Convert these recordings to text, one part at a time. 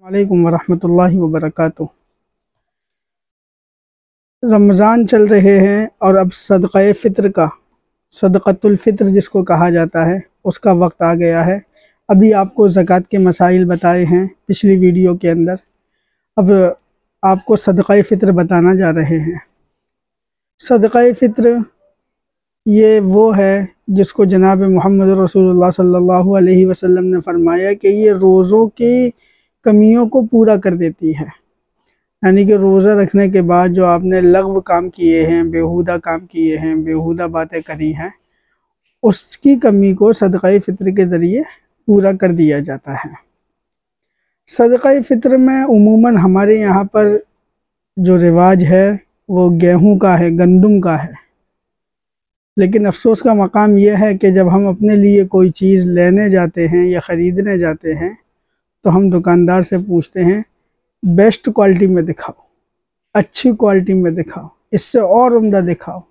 वालेकुम वरहमतुल्लाहि वबरकातुह। रमज़ान चल रहे हैं और अब सदक़े फ़ित्र का, सदक़तुल फ़ित्र जिसको कहा जाता है, उसका वक्त आ गया है। अभी आपको ज़कात के मसाइल बताए हैं पिछली वीडियो के अंदर। अब आपको सदक़े फ़ित्र बताना जा रहे हैं। सदक़े फ़ित्र ये वो है जिसको जनाब मोहम्मद रसूलुल्लाह सल्लल्लाहु अलैहि वसल्लम ने फ़रमाया कि ये रोज़ों की कमियों को पूरा कर देती है। यानी कि रोज़ा रखने के बाद जो आपने लग़्व काम किए हैं, बेहुदा काम किए हैं, बेहुदा बातें करी हैं, उसकी कमी को सदक़े फ़ित्र के ज़रिए पूरा कर दिया जाता है। सदक़े फ़ित्र में उमूमन हमारे यहाँ पर जो रिवाज है वो गेहूँ का है, गंदम का है। लेकिन अफ़सोस का मकाम यह है कि जब हम अपने लिए कोई चीज़ लेने जाते हैं या ख़रीदने जाते हैं तो हम दुकानदार से पूछते हैं बेस्ट क्वालिटी में दिखाओ, अच्छी क्वालिटी में दिखाओ, इससे और उम्दा दिखाओ।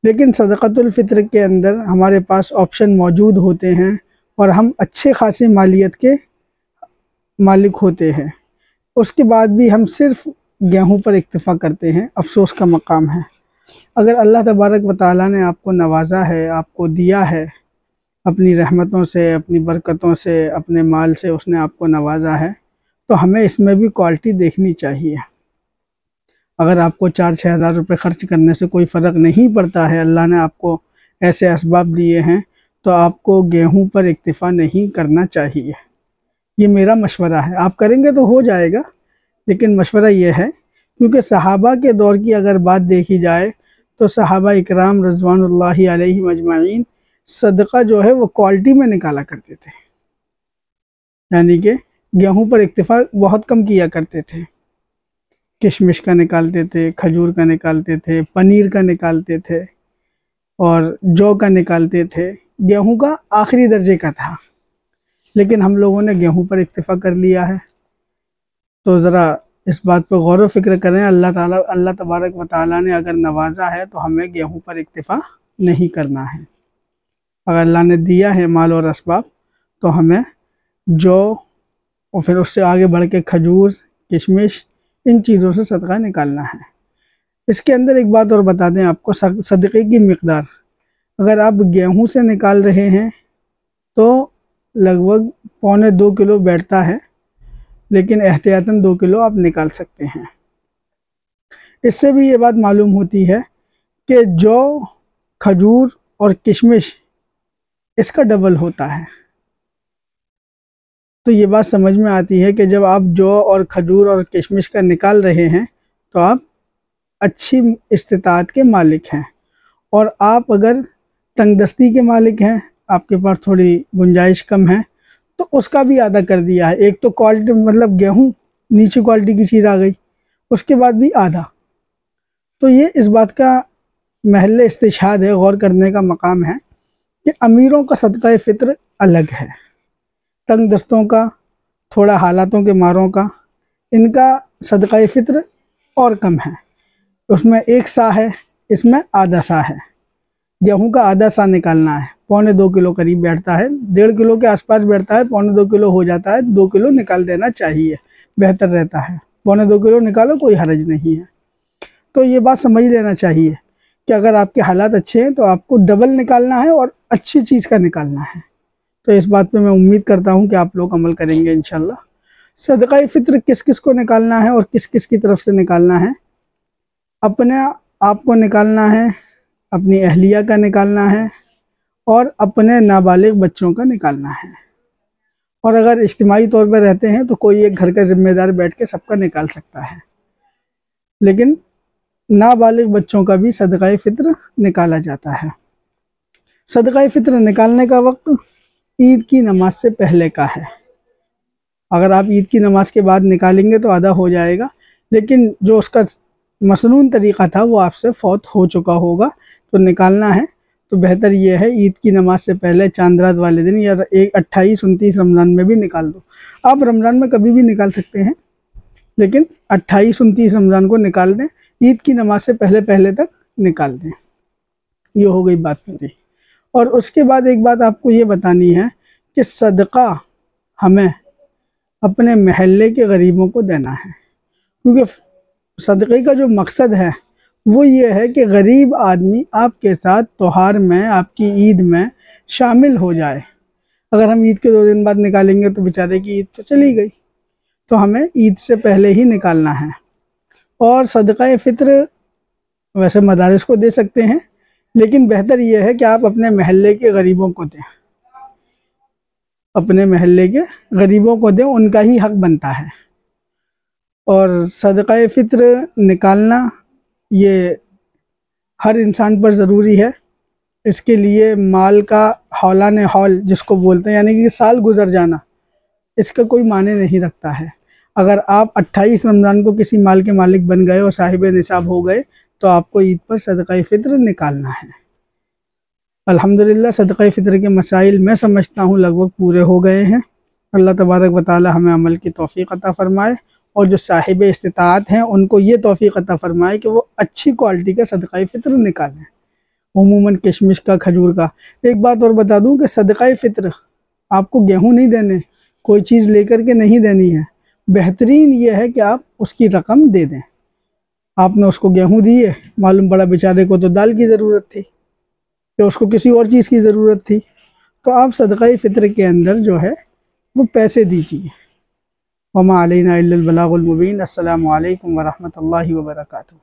लेकिन सदक़तुल फ़ित्र के अंदर हमारे पास ऑप्शन मौजूद होते हैं और हम अच्छे खासी मालियत के मालिक होते हैं। उसके बाद भी हम सिर्फ़ गेहूं पर इक्तफ़ा करते हैं। अफ़सोस का मकाम है। अगर अल्लाह तबारक व तआला ने आपको नवाज़ा है, आपको दिया है, अपनी रहमतों से, अपनी बरकतों से, अपने माल से उसने आपको नवाज़ा है, तो हमें इसमें भी क्वालिटी देखनी चाहिए। अगर आपको 4-6 हज़ार रुपये ख़र्च करने से कोई फ़र्क नहीं पड़ता है, अल्लाह ने आपको ऐसे असबाब दिए हैं, तो आपको गेहूं पर इक्तिफ़ा नहीं करना चाहिए। ये मेरा मशवरा है। आप करेंगे तो हो जाएगा, लेकिन मशवरा ये है क्योंकि सहाबा के दौर की अगर बात देखी जाए तो सहाबा इकराम रज़वानुल्लाहि अलैहिम अजमाइन सदका जो है वो क्वालिटी में निकाला करते थे। यानी कि गेहूं पर इक्तिफ़ा बहुत कम किया करते थे। किशमिश का निकालते थे, खजूर का निकालते थे, पनीर का निकालते थे और जौ का निकालते थे। गेहूं का आखिरी दर्जे का था, लेकिन हम लोगों ने गेहूं पर इक्तिफ़ा कर लिया है। तो ज़रा इस बात पर गौर व फिक्र करें। अल्लाह तबारक व तआला ने अगर नवाज़ा है तो हमें गेहूं पर इक्तिफ़ा नहीं करना है। अगर अल्लाह ने दिया है माल और असबाब तो हमें जौ और फिर उससे आगे बढ़ के खजूर, किशमिश, इन चीज़ों से सदका निकालना है। इसके अंदर एक बात और बता दें आपको, सदक़े की मिक़दार अगर आप गेहूं से निकाल रहे हैं तो लगभग 1.25 किलो बैठता है, लेकिन एहतियातन 2 किलो आप निकाल सकते हैं। इससे भी ये बात मालूम होती है कि जौ, खजूर और किशमिश इसका डबल होता है। तो ये बात समझ में आती है कि जब आप जौ और खजूर और किशमिश का निकाल रहे हैं तो आप अच्छी इस्तिताअत के मालिक हैं। और आप अगर तंगदस्ती के मालिक हैं, आपके पास थोड़ी गुंजाइश कम है, तो उसका भी आधा कर दिया है। एक तो क्वालिटी मतलब गेहूं नीची क्वालिटी की चीज़ आ गई, उसके बाद भी आधा। तो ये इस बात का महल इस्तिशाद है, गौर करने का मकाम है कि अमीरों का सदक़ा फ़ित्र अलग है, तंग दस्तों का, थोड़ा हालातों के मारों का, इनका सदक़ा फ़ित्र और कम है। उसमें 1 सा है, इसमें आधा सा है। गेहूं का आधा सा निकालना है, 1.25 किलो करीब बैठता है, 1.5 किलो के आसपास बैठता है, 1.25 किलो हो जाता है। 2 किलो निकाल देना चाहिए, बेहतर रहता है। 1.25 किलो निकालो, कोई हर्ज नहीं है। तो ये बात समझ लेना चाहिए कि अगर आपके हालात अच्छे हैं तो आपको डबल निकालना है और अच्छी चीज़ का निकालना है। तो इस बात पे मैं उम्मीद करता हूँ कि आप लोग अमल करेंगे इंशाल्लाह। सदक़ा फ़ित्र किस किस को निकालना है और किस किस की तरफ से निकालना है? अपने आपको निकालना है, अपनी अहलिया का निकालना है और अपने नाबालिग बच्चों का निकालना है। और अगर इज्तिमाई तौर पर रहते हैं तो कोई एक घर का ज़िम्मेदार बैठ के सबका निकाल सकता है। लेकिन नाबालिग बच्चों का भी सदक़ा फ़ित्र निकाला जाता है। सदक़ा फ़ित्र निकालने का वक्त ईद की नमाज से पहले का है। अगर आप ईद की नमाज के बाद निकालेंगे तो आधा हो जाएगा, लेकिन जो उसका मसनून तरीक़ा था वो आपसे फ़ौत हो चुका होगा। तो निकालना है तो बेहतर ये है ईद की नमाज से पहले, चांद रात वाले दिन, या 28-29 रमज़ान में भी निकाल दो। आप रमज़ान में कभी भी निकाल सकते हैं, लेकिन 28-29 रमज़ान को निकाल दें, ईद की नमाज से पहले पहले तक निकाल दें। ये हो गई बात पूरी। और उसके बाद एक बात आपको ये बतानी है कि सदका हमें अपने महल्ले के गरीबों को देना है, क्योंकि सदक़े का जो मकसद है वो ये है कि गरीब आदमी आपके साथ त्योहार में, आपकी ईद में शामिल हो जाए। अगर हम ईद के 2 दिन बाद निकालेंगे तो बेचारे की ईद तो चली गई, तो हमें ईद से पहले ही निकालना है। और सदक़ा फ़ित्र वैसे मदारिस को दे सकते हैं, लेकिन बेहतर यह है कि आप अपने महल्ले के गरीबों को दें, अपने महल्ले के गरीबों को दें, उनका ही हक बनता है। और सदक़ा फ़ित्र निकालना ये हर इंसान पर ज़रूरी है। इसके लिए माल का हौलाने हौल जिसको बोलते हैं, यानी कि साल गुजर जाना, इसका कोई माने नहीं रखता है। अगर आप 28 रमज़ान को किसी माल के मालिक बन गए और साहिब निसाब हो गए तो आपको ईद पर सदक़ा फ़ित्र निकालना है। अल्हम्दुलिल्लाह सदक़ा फ़ित्र के मसाइल मैं समझता हूँ लगभग पूरे हो गए हैं। अल्लाह तबारक व तआला हमें अमल की तौफ़ीक़ अता फ़रमाए, और जो साहिब इस्तिताअत हैं उनको ये तौफ़ीक़ अता फ़रमाए कि वो अच्छी क्वालिटी का सदक़ा फ़ित्र निकालें, उमूमन किशमिश का, खजूर का। एक बात और बता दूं कि सदक़ा फ़ित्र आपको गेहूं नहीं देने, कोई चीज़ लेकर के नहीं देनी है। बेहतरीन ये है कि आप उसकी रकम दे दें। आपने उसको गेहूं दिए, मालूम पड़ा बेचारे को तो दाल की ज़रूरत थी या उसको किसी और चीज़ की ज़रूरत थी, तो आप सदक़ा फ़ित्र के अंदर जो है वो पैसे दीजिए। वमा अलैना इल्लल बलागुल मुबीन। अस्सलामु अलैकुम व रहमतुल्लाहि व बरकातुहू।